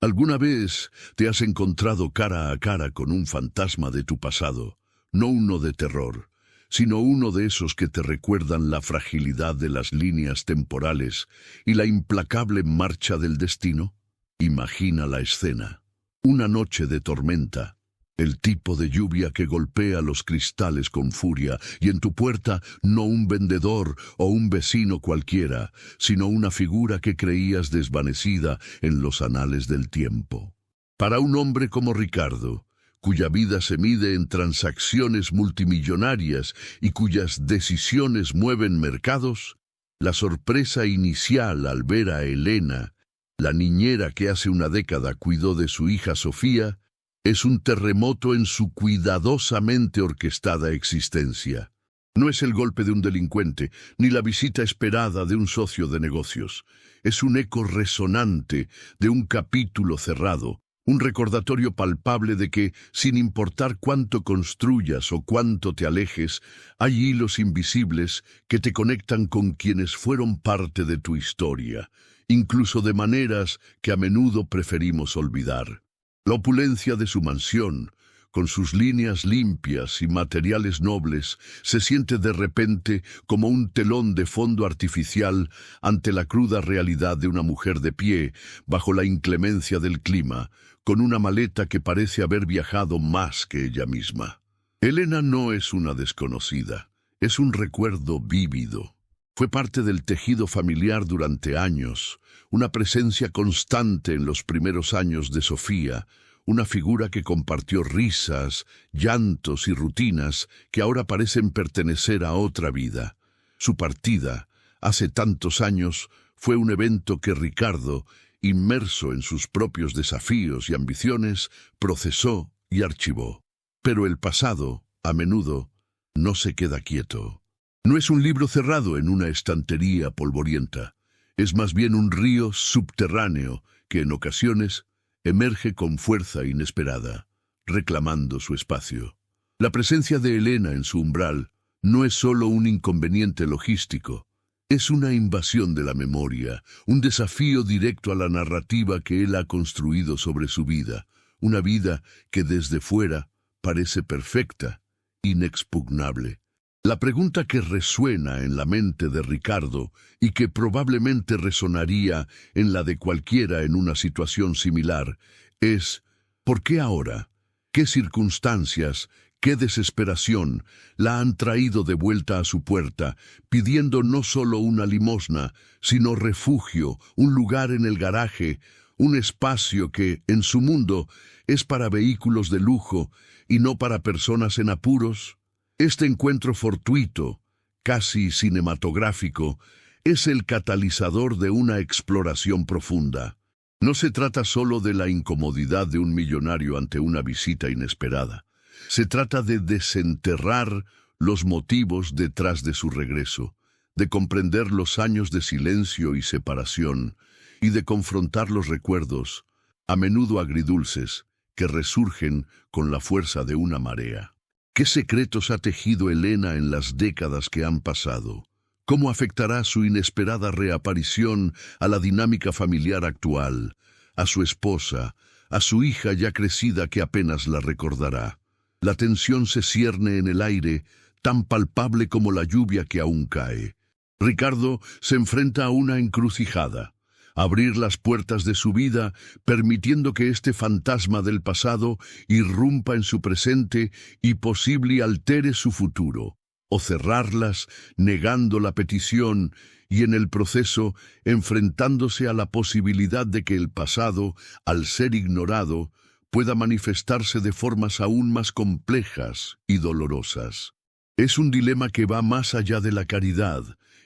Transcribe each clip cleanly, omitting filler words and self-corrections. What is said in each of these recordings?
¿Alguna vez te has encontrado cara a cara con un fantasma de tu pasado? No uno de terror, sino uno de esos que te recuerdan la fragilidad de las líneas temporales y la implacable marcha del destino. Imagina la escena. Una noche de tormenta. El tipo de lluvia que golpea los cristales con furia, y en tu puerta no un vendedor o un vecino cualquiera, sino una figura que creías desvanecida en los anales del tiempo. Para un hombre como Ricardo, cuya vida se mide en transacciones multimillonarias y cuyas decisiones mueven mercados, la sorpresa inicial al ver a Elena, la niñera que hace una década cuidó de su hija Sofía, es un terremoto en su cuidadosamente orquestada existencia. No es el golpe de un delincuente, ni la visita esperada de un socio de negocios. Es un eco resonante de un capítulo cerrado, un recordatorio palpable de que, sin importar cuánto construyas o cuánto te alejes, hay hilos invisibles que te conectan con quienes fueron parte de tu historia, incluso de maneras que a menudo preferimos olvidar. La opulencia de su mansión, con sus líneas limpias y materiales nobles, se siente de repente como un telón de fondo artificial ante la cruda realidad de una mujer de pie, bajo la inclemencia del clima, con una maleta que parece haber viajado más que ella misma. Elena no es una desconocida, es un recuerdo vívido. Fue parte del tejido familiar durante años, una presencia constante en los primeros años de Sofía, una figura que compartió risas, llantos y rutinas que ahora parecen pertenecer a otra vida. Su partida, hace tantos años, fue un evento que Ricardo, inmerso en sus propios desafíos y ambiciones, procesó y archivó. Pero el pasado, a menudo, no se queda quieto. No es un libro cerrado en una estantería polvorienta. Es más bien un río subterráneo que en ocasiones emerge con fuerza inesperada, reclamando su espacio. La presencia de Elena en su umbral no es solo un inconveniente logístico, es una invasión de la memoria, un desafío directo a la narrativa que él ha construido sobre su vida, una vida que desde fuera parece perfecta, inexpugnable. La pregunta que resuena en la mente de Ricardo y que probablemente resonaría en la de cualquiera en una situación similar es ¿por qué ahora? ¿Qué circunstancias, qué desesperación la han traído de vuelta a su puerta, pidiendo no solo una limosna, sino refugio, un lugar en el garaje, un espacio que, en su mundo, es para vehículos de lujo y no para personas en apuros? Este encuentro fortuito, casi cinematográfico, es el catalizador de una exploración profunda. No se trata solo de la incomodidad de un millonario ante una visita inesperada. Se trata de desenterrar los motivos detrás de su regreso, de comprender los años de silencio y separación, y de confrontar los recuerdos, a menudo agridulces, que resurgen con la fuerza de una marea. ¿Qué secretos ha tejido Elena en las décadas que han pasado? ¿Cómo afectará su inesperada reaparición a la dinámica familiar actual, a su esposa, a su hija ya crecida que apenas la recordará? La tensión se cierne en el aire, tan palpable como la lluvia que aún cae. Ricardo se enfrenta a una encrucijada. Abrir las puertas de su vida, permitiendo que este fantasma del pasado irrumpa en su presente y posible altere su futuro, o cerrarlas, negando la petición y en el proceso enfrentándose a la posibilidad de que el pasado, al ser ignorado, pueda manifestarse de formas aún más complejas y dolorosas. Es un dilema que va más allá de la caridad.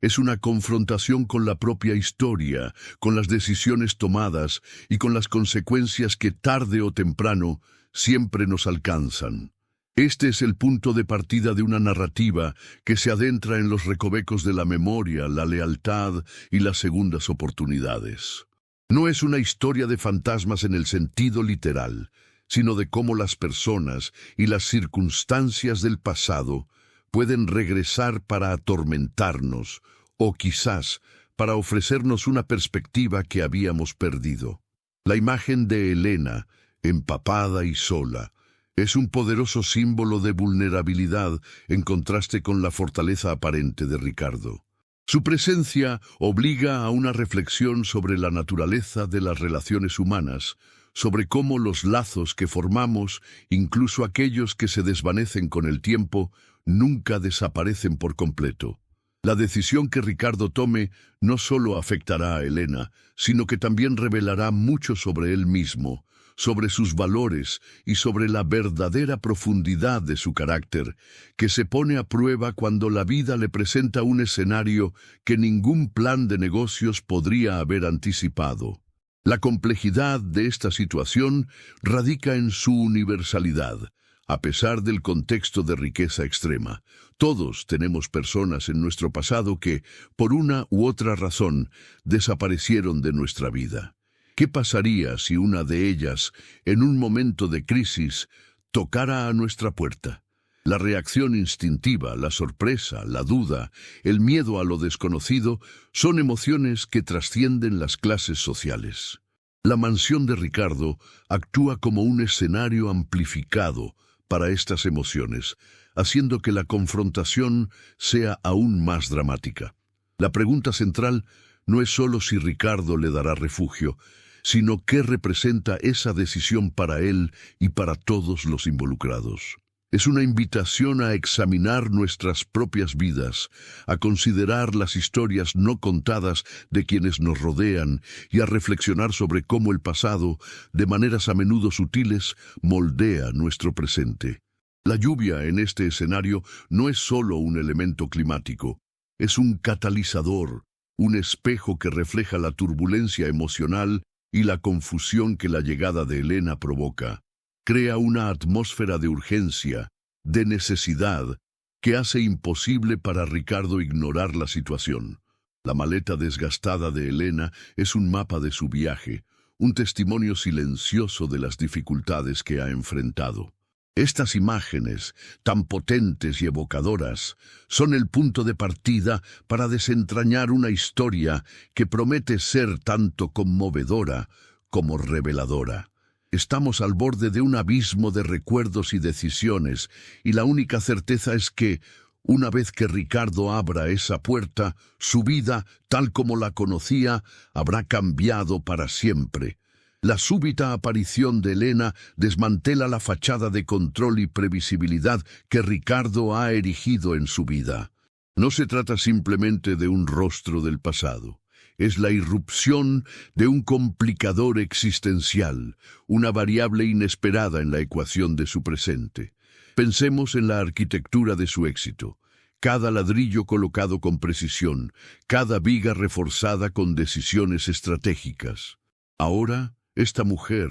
Es una confrontación con la propia historia, con las decisiones tomadas y con las consecuencias que tarde o temprano siempre nos alcanzan. Este es el punto de partida de una narrativa que se adentra en los recovecos de la memoria, la lealtad y las segundas oportunidades. No es una historia de fantasmas en el sentido literal, sino de cómo las personas y las circunstancias del pasado pueden regresar para atormentarnos o quizás para ofrecernos una perspectiva que habíamos perdido. La imagen de Elena, empapada y sola, es un poderoso símbolo de vulnerabilidad en contraste con la fortaleza aparente de Ricardo. Su presencia obliga a una reflexión sobre la naturaleza de las relaciones humanas, sobre cómo los lazos que formamos, incluso aquellos que se desvanecen con el tiempo, nunca desaparecen por completo. La decisión que Ricardo tome no solo afectará a Elena, sino que también revelará mucho sobre él mismo, sobre sus valores y sobre la verdadera profundidad de su carácter, que se pone a prueba cuando la vida le presenta un escenario que ningún plan de negocios podría haber anticipado. La complejidad de esta situación radica en su universalidad. A pesar del contexto de riqueza extrema, todos tenemos personas en nuestro pasado que, por una u otra razón, desaparecieron de nuestra vida. ¿Qué pasaría si una de ellas, en un momento de crisis, tocara a nuestra puerta? La reacción instintiva, la sorpresa, la duda, el miedo a lo desconocido, son emociones que trascienden las clases sociales. La mansión de Ricardo actúa como un escenario amplificado para estas emociones, haciendo que la confrontación sea aún más dramática. La pregunta central no es solo si Ricardo le dará refugio, sino qué representa esa decisión para él y para todos los involucrados. Es una invitación a examinar nuestras propias vidas, a considerar las historias no contadas de quienes nos rodean y a reflexionar sobre cómo el pasado, de maneras a menudo sutiles, moldea nuestro presente. La lluvia en este escenario no es solo un elemento climático, es un catalizador, un espejo que refleja la turbulencia emocional y la confusión que la llegada de Elena provoca. Crea una atmósfera de urgencia, de necesidad, que hace imposible para Ricardo ignorar la situación. La maleta desgastada de Elena es un mapa de su viaje, un testimonio silencioso de las dificultades que ha enfrentado. Estas imágenes, tan potentes y evocadoras, son el punto de partida para desentrañar una historia que promete ser tanto conmovedora como reveladora. Estamos al borde de un abismo de recuerdos y decisiones, y la única certeza es que, una vez que Ricardo abra esa puerta, su vida, tal como la conocía, habrá cambiado para siempre. La súbita aparición de Elena desmantela la fachada de control y previsibilidad que Ricardo ha erigido en su vida. No se trata simplemente de un rostro del pasado. Es la irrupción de un complicador existencial, una variable inesperada en la ecuación de su presente. Pensemos en la arquitectura de su éxito. Cada ladrillo colocado con precisión, cada viga reforzada con decisiones estratégicas. Ahora, esta mujer,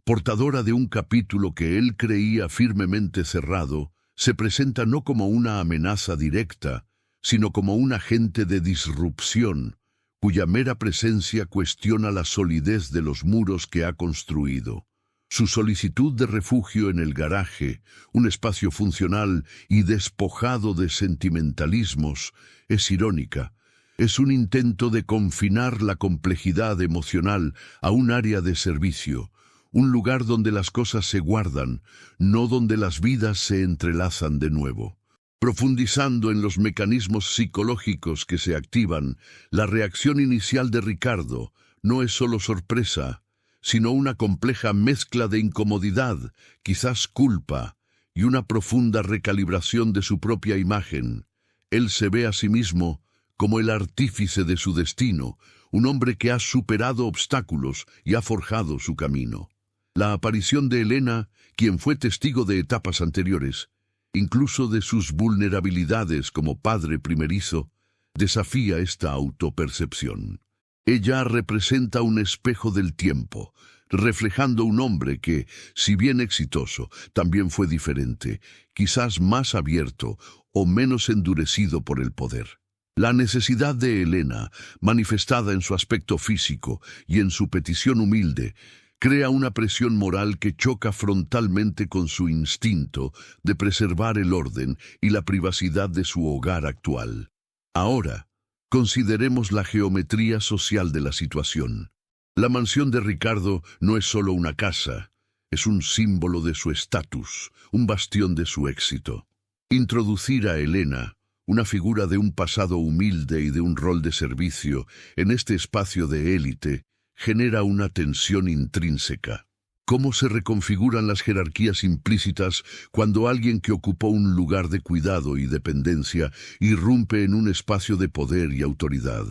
portadora de un capítulo que él creía firmemente cerrado, se presenta no como una amenaza directa, sino como un agente de disrupción, cuya mera presencia cuestiona la solidez de los muros que ha construido. Su solicitud de refugio en el garaje, un espacio funcional y despojado de sentimentalismos, es irónica. Es un intento de confinar la complejidad emocional a un área de servicio, un lugar donde las cosas se guardan, no donde las vidas se entrelazan de nuevo. Profundizando en los mecanismos psicológicos que se activan, la reacción inicial de Ricardo no es solo sorpresa, sino una compleja mezcla de incomodidad, quizás culpa, y una profunda recalibración de su propia imagen. Él se ve a sí mismo como el artífice de su destino, un hombre que ha superado obstáculos y ha forjado su camino. La aparición de Elena, quien fue testigo de etapas anteriores, incluso de sus vulnerabilidades como padre primerizo, desafía esta autopercepción. Ella representa un espejo del tiempo, reflejando un hombre que, si bien exitoso, también fue diferente, quizás más abierto o menos endurecido por el poder. La necesidad de Elena, manifestada en su aspecto físico y en su petición humilde, crea una presión moral que choca frontalmente con su instinto de preservar el orden y la privacidad de su hogar actual. Ahora, consideremos la geometría social de la situación. La mansión de Ricardo no es solo una casa, es un símbolo de su estatus, un bastión de su éxito. Introducir a Elena, una figura de un pasado humilde y de un rol de servicio, en este espacio de élite, genera una tensión intrínseca. ¿Cómo se reconfiguran las jerarquías implícitas cuando alguien que ocupó un lugar de cuidado y dependencia irrumpe en un espacio de poder y autoridad?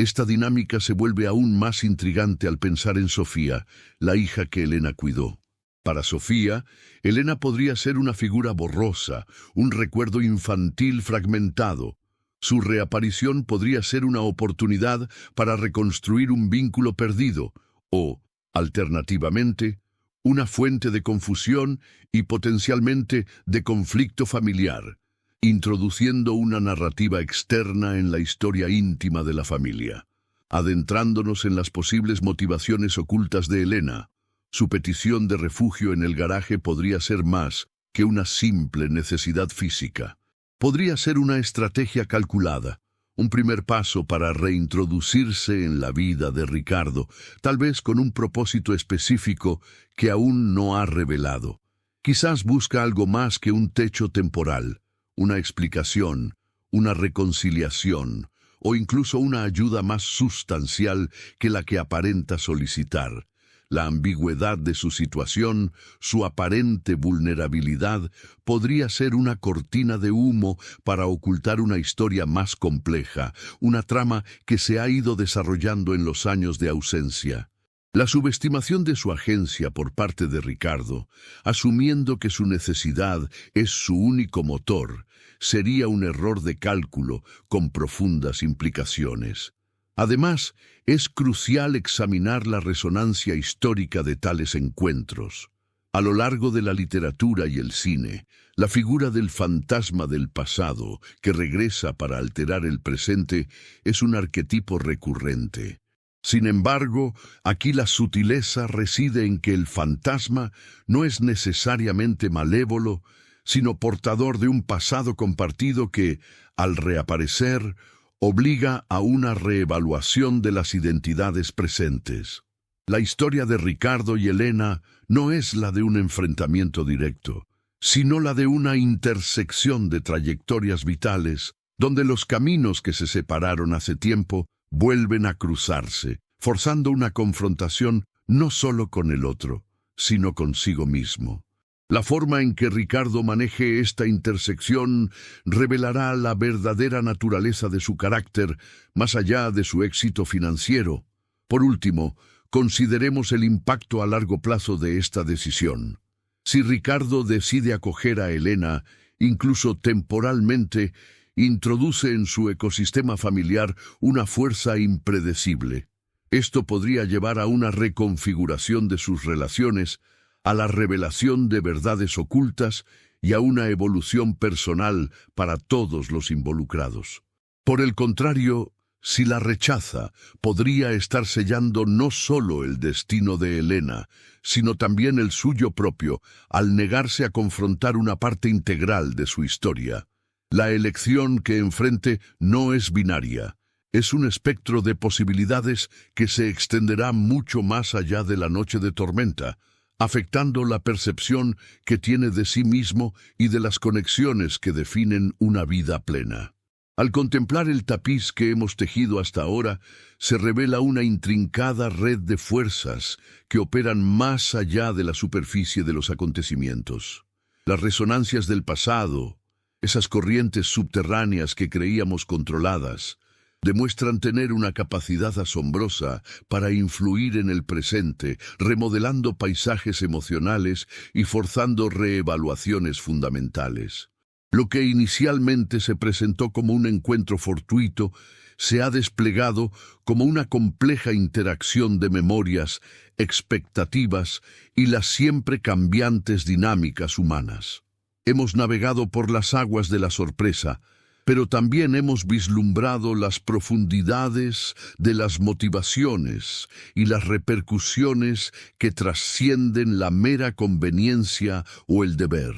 Esta dinámica se vuelve aún más intrigante al pensar en Sofía, la hija que Elena cuidó. Para Sofía, Elena podría ser una figura borrosa, un recuerdo infantil fragmentado. Su reaparición podría ser una oportunidad para reconstruir un vínculo perdido, o, alternativamente, una fuente de confusión y potencialmente de conflicto familiar, introduciendo una narrativa externa en la historia íntima de la familia. Adentrándonos en las posibles motivaciones ocultas de Elena, su petición de refugio en el garaje podría ser más que una simple necesidad física. Podría ser una estrategia calculada, un primer paso para reintroducirse en la vida de Ricardo, tal vez con un propósito específico que aún no ha revelado. Quizás busca algo más que un techo temporal, una explicación, una reconciliación, o incluso una ayuda más sustancial que la que aparenta solicitar. La ambigüedad de su situación, su aparente vulnerabilidad, podría ser una cortina de humo para ocultar una historia más compleja, una trama que se ha ido desarrollando en los años de ausencia. La subestimación de su agencia por parte de Ricardo, asumiendo que su necesidad es su único motor, sería un error de cálculo con profundas implicaciones. Además, es crucial examinar la resonancia histórica de tales encuentros. A lo largo de la literatura y el cine, la figura del fantasma del pasado, que regresa para alterar el presente, es un arquetipo recurrente. Sin embargo, aquí la sutileza reside en que el fantasma no es necesariamente malévolo, sino portador de un pasado compartido que, al reaparecer, obliga a una reevaluación de las identidades presentes. La historia de Ricardo y Elena no es la de un enfrentamiento directo, sino la de una intersección de trayectorias vitales, donde los caminos que se separaron hace tiempo vuelven a cruzarse, forzando una confrontación no solo con el otro, sino consigo mismo. La forma en que Ricardo maneje esta intersección revelará la verdadera naturaleza de su carácter, más allá de su éxito financiero. Por último, consideremos el impacto a largo plazo de esta decisión. Si Ricardo decide acoger a Elena, incluso temporalmente, introduce en su ecosistema familiar una fuerza impredecible. Esto podría llevar a una reconfiguración de sus relaciones, a la revelación de verdades ocultas y a una evolución personal para todos los involucrados. Por el contrario, si la rechaza, podría estar sellando no solo el destino de Elena, sino también el suyo propio, al negarse a confrontar una parte integral de su historia. La elección que enfrente no es binaria. Es un espectro de posibilidades que se extenderá mucho más allá de la noche de tormenta, afectando la percepción que tiene de sí mismo y de las conexiones que definen una vida plena. Al contemplar el tapiz que hemos tejido hasta ahora, se revela una intrincada red de fuerzas que operan más allá de la superficie de los acontecimientos. Las resonancias del pasado, esas corrientes subterráneas que creíamos controladas, demuestran tener una capacidad asombrosa para influir en el presente, remodelando paisajes emocionales y forzando reevaluaciones fundamentales. Lo que inicialmente se presentó como un encuentro fortuito se ha desplegado como una compleja interacción de memorias, expectativas y las siempre cambiantes dinámicas humanas. Hemos navegado por las aguas de la sorpresa, pero también hemos vislumbrado las profundidades de las motivaciones y las repercusiones que trascienden la mera conveniencia o el deber.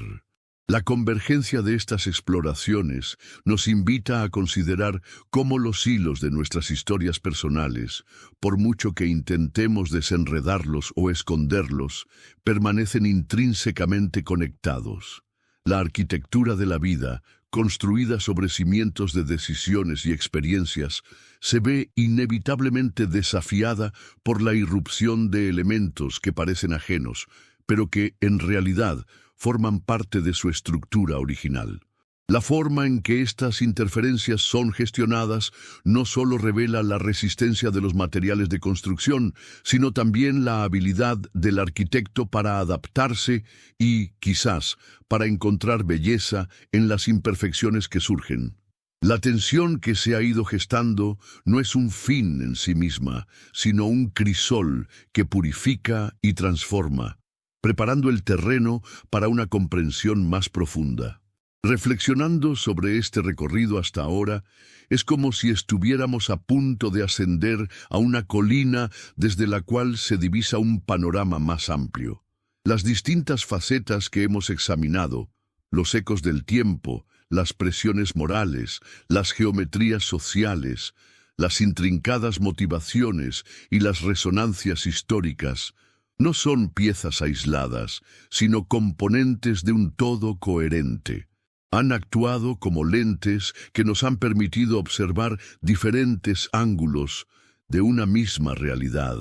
La convergencia de estas exploraciones nos invita a considerar cómo los hilos de nuestras historias personales, por mucho que intentemos desenredarlos o esconderlos, permanecen intrínsecamente conectados. La arquitectura de la vida, construida sobre cimientos de decisiones y experiencias, se ve inevitablemente desafiada por la irrupción de elementos que parecen ajenos, pero que, en realidad, forman parte de su estructura original. La forma en que estas interferencias son gestionadas no solo revela la resistencia de los materiales de construcción, sino también la habilidad del arquitecto para adaptarse y, quizás, para encontrar belleza en las imperfecciones que surgen. La tensión que se ha ido gestando no es un fin en sí misma, sino un crisol que purifica y transforma, preparando el terreno para una comprensión más profunda. Reflexionando sobre este recorrido hasta ahora, es como si estuviéramos a punto de ascender a una colina desde la cual se divisa un panorama más amplio. Las distintas facetas que hemos examinado, los ecos del tiempo, las presiones morales, las geometrías sociales, las intrincadas motivaciones y las resonancias históricas, no son piezas aisladas, sino componentes de un todo coherente. Han actuado como lentes que nos han permitido observar diferentes ángulos de una misma realidad,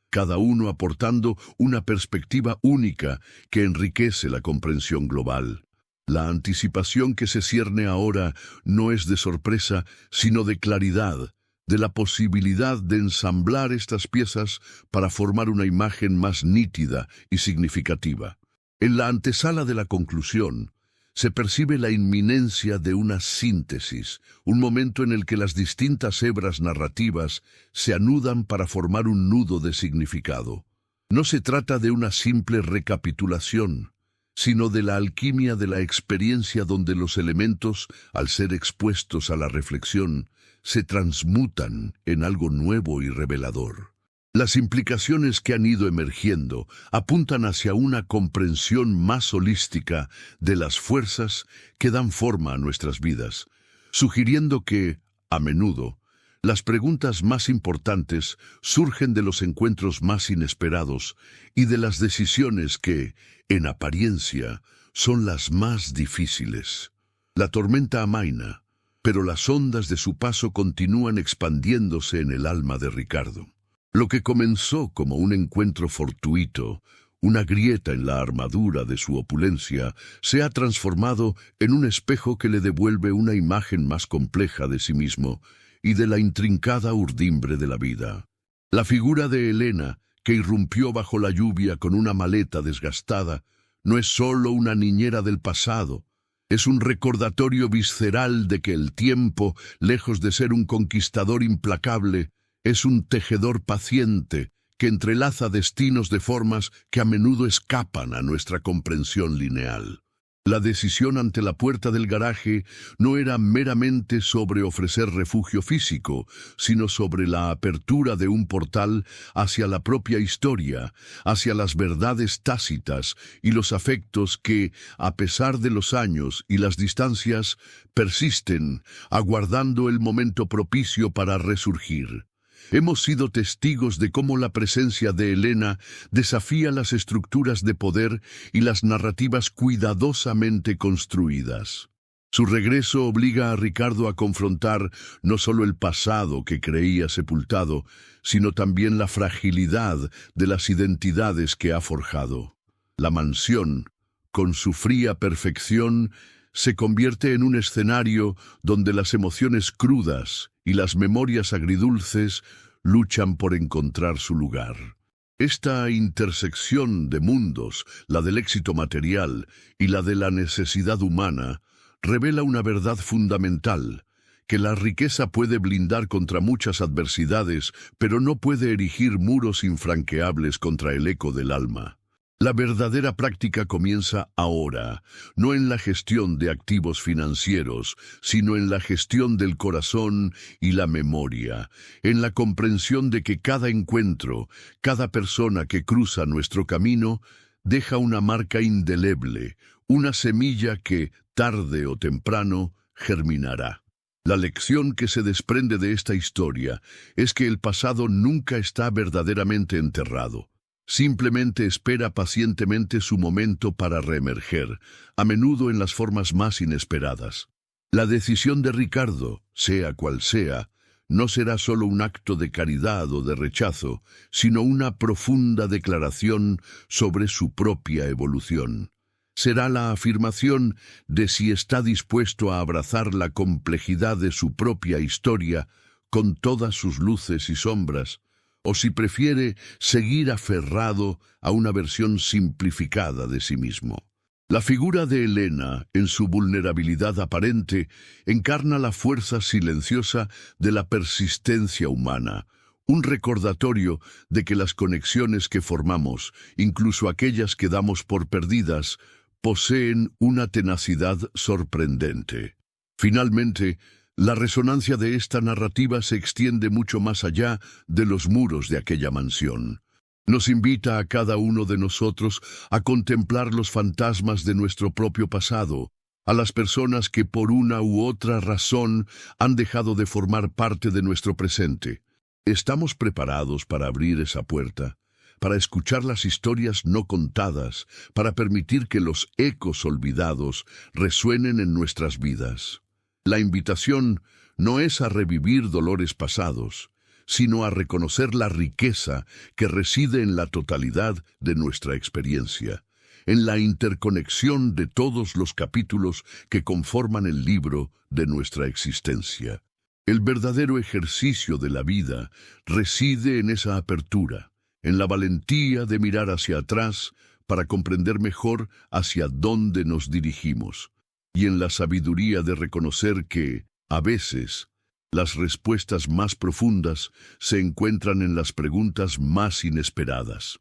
cada uno aportando una perspectiva única que enriquece la comprensión global. La anticipación que se cierne ahora no es de sorpresa, sino de claridad, de la posibilidad de ensamblar estas piezas para formar una imagen más nítida y significativa. En la antesala de la conclusión, se percibe la inminencia de una síntesis, un momento en el que las distintas hebras narrativas se anudan para formar un nudo de significado. No se trata de una simple recapitulación, sino de la alquimia de la experiencia donde los elementos, al ser expuestos a la reflexión, se transmutan en algo nuevo y revelador. Las implicaciones que han ido emergiendo apuntan hacia una comprensión más holística de las fuerzas que dan forma a nuestras vidas, sugiriendo que, a menudo, las preguntas más importantes surgen de los encuentros más inesperados y de las decisiones que, en apariencia, son las más difíciles. La tormenta amaina, pero las ondas de su paso continúan expandiéndose en el alma de Ricardo. Lo que comenzó como un encuentro fortuito, una grieta en la armadura de su opulencia, se ha transformado en un espejo que le devuelve una imagen más compleja de sí mismo y de la intrincada urdimbre de la vida. La figura de Elena, que irrumpió bajo la lluvia con una maleta desgastada, no es solo una niñera del pasado, es un recordatorio visceral de que el tiempo, lejos de ser un conquistador implacable, es un tejedor paciente que entrelaza destinos de formas que a menudo escapan a nuestra comprensión lineal. La decisión ante la puerta del garaje no era meramente sobre ofrecer refugio físico, sino sobre la apertura de un portal hacia la propia historia, hacia las verdades tácitas y los afectos que, a pesar de los años y las distancias, persisten, aguardando el momento propicio para resurgir. Hemos sido testigos de cómo la presencia de Elena desafía las estructuras de poder y las narrativas cuidadosamente construidas. Su regreso obliga a Ricardo a confrontar no solo el pasado que creía sepultado, sino también la fragilidad de las identidades que ha forjado. La mansión, con su fría perfección, se convierte en un escenario donde las emociones crudas y las memorias agridulces luchan por encontrar su lugar. Esta intersección de mundos, la del éxito material y la de la necesidad humana, revela una verdad fundamental, que la riqueza puede blindar contra muchas adversidades, pero no puede erigir muros infranqueables contra el eco del alma. La verdadera práctica comienza ahora, no en la gestión de activos financieros, sino en la gestión del corazón y la memoria, en la comprensión de que cada encuentro, cada persona que cruza nuestro camino, deja una marca indeleble, una semilla que, tarde o temprano, germinará. La lección que se desprende de esta historia es que el pasado nunca está verdaderamente enterrado. Simplemente espera pacientemente su momento para reemerger, a menudo en las formas más inesperadas. La decisión de Ricardo, sea cual sea, no será solo un acto de caridad o de rechazo, sino una profunda declaración sobre su propia evolución. Será la afirmación de si está dispuesto a abrazar la complejidad de su propia historia con todas sus luces y sombras, o si prefiere seguir aferrado a una versión simplificada de sí mismo. La figura de Elena, en su vulnerabilidad aparente, encarna la fuerza silenciosa de la persistencia humana, un recordatorio de que las conexiones que formamos, incluso aquellas que damos por perdidas, poseen una tenacidad sorprendente. Finalmente, la resonancia de esta narrativa se extiende mucho más allá de los muros de aquella mansión. Nos invita a cada uno de nosotros a contemplar los fantasmas de nuestro propio pasado, a las personas que por una u otra razón han dejado de formar parte de nuestro presente. ¿Estamos preparados para abrir esa puerta, para escuchar las historias no contadas, para permitir que los ecos olvidados resuenen en nuestras vidas? La invitación no es a revivir dolores pasados, sino a reconocer la riqueza que reside en la totalidad de nuestra experiencia, en la interconexión de todos los capítulos que conforman el libro de nuestra existencia. El verdadero ejercicio de la vida reside en esa apertura, en la valentía de mirar hacia atrás para comprender mejor hacia dónde nos dirigimos, y en la sabiduría de reconocer que, a veces, las respuestas más profundas se encuentran en las preguntas más inesperadas.